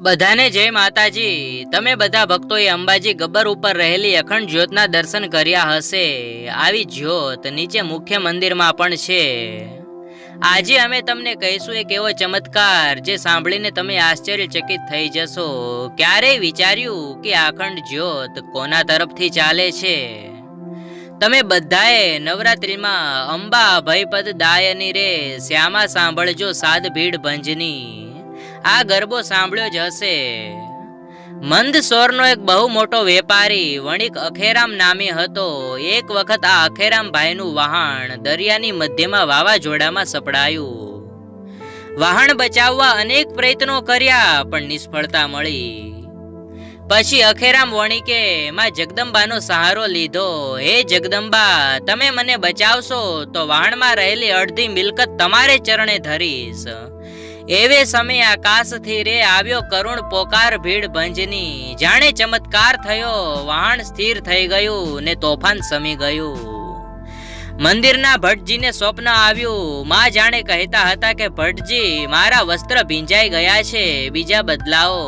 બધાને જય માતાજી। તમે બધા ભક્તોએ અંબાજી ગબ્બર ઉપર રહેલી અખંડ જ્યોતના દર્શન કર્યા હશે। આવી જ્યોત નીચે મુખ્ય મંદિરમાં પણ છે। આજે અમે તમને કહીશું એક એવો ચમત્કાર જે સાંભળીને તમે આશ્ચર્યચકિત થઈ જશો। ક્યારેય વિચાર્યું કે અખંડ જ્યોત કોના તરફથી ચાલે છે? તમે બધાએ નવરાત્રીમાં અંબા ભયપદ દાયની રે શ્યામા સાંભળજો સાદ ભીડ ભંજની આ ગરબો સાંભળ્યો જ હશે। મંદસોરનો એક બહુ મોટો વેપારી વણિક અખેરામ નામે હતો। એક વખત આ અખેરામ ભાઈનું વહાણ દરિયાની મધ્યમાં વાવાઝોડામાં સપડાયું। વહાણ બચાવવા અનેક પ્રયત્નો કર્યા પણ નિષ્ફળતા મળી। પછી અખેરામ વણિકે માં જગદંબાનો સહારો લીધો। હે જગદંબા, તમે મને બચાવશો તો વહાણમાં રહેલી અડધી મિલકત તમારે ચરણે ધરીશ। એવે સમય આકાશથી રે આવ્યો કરુણ પોકાર ભીડ ભંજની જાણે ચમત્કાર થયો। વહાણ સ્થિર થઈ ગયું ને તોફાન સમી ગયું। મંદિરના ભટ્ટજીને સ્વપ્ન આવ્યું। માં જાણે કહેતા હતા કે ભટ્ટજી, મારા વસ્ત્ર ભીંજાઈ ગયા છે, બીજા બદલાવો।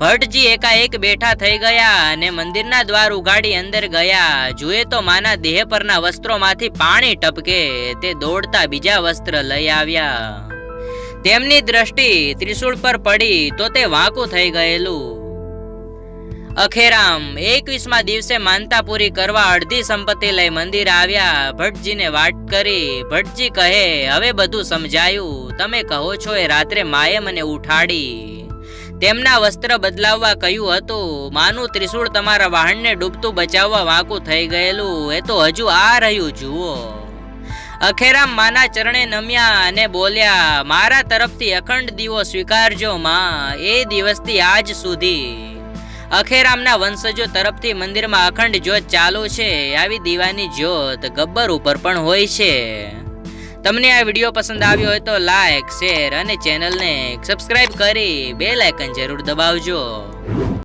ભટ્ટજી એકાએક બેઠા થઈ ગયા અને મંદિરના દ્વાર ઉગાડી અંદર ગયા। જુએ તો માના દેહ પરના વસ્ત્રોમાંથી પાણી ટપકે। તે દોડતા બીજા વસ્ત્ર લઈ આવ્યા। તેમની દ્રષ્ટિ ત્રિશૂળ પર પડી તો તે વાંકું થઈ ગયેલું। અખેરામ 21મા દિવસે માનતા પૂરી કરવા અડધી સંપત્તિ લઈ મંદિર આવ્યા। ભટ્ટજીને વાત કરી। ભટ્ટજી કહે, હવે બધું સમજાયું। તમે કહો છો એ રાત્રે માએ મને ઉઠાડી, તેમના વસ્ત્ર બદલાવવા કહ્યું હતું। માનું ત્રિશૂળ તમારા વાહનને ડૂબતું બચાવવા વાંકું થઈ ગયેલું, એ તો હજુ આ રહ્યું, જુઓ। અખેરામ માના ચરણે નમ્યા અને બોલ્યા, મારા તરફથી અખંડ દીવો સ્વીકારજો માં। એ દિવસથી આજ સુધી અખેરામના વંશજો તરફથી મંદિરમાં અખંડ જ્યોત ચાલુ છે। આવી દીવાની જ્યોત ગબ્બર ઉપર પણ હોય છે। તમને આ વિડીયો પસંદ આવ્યો હોય તો લાઈક, શેર અને ચેનલને સબસ્ક્રાઇબ કરી બેલ આઇકન જરૂર દબાવજો।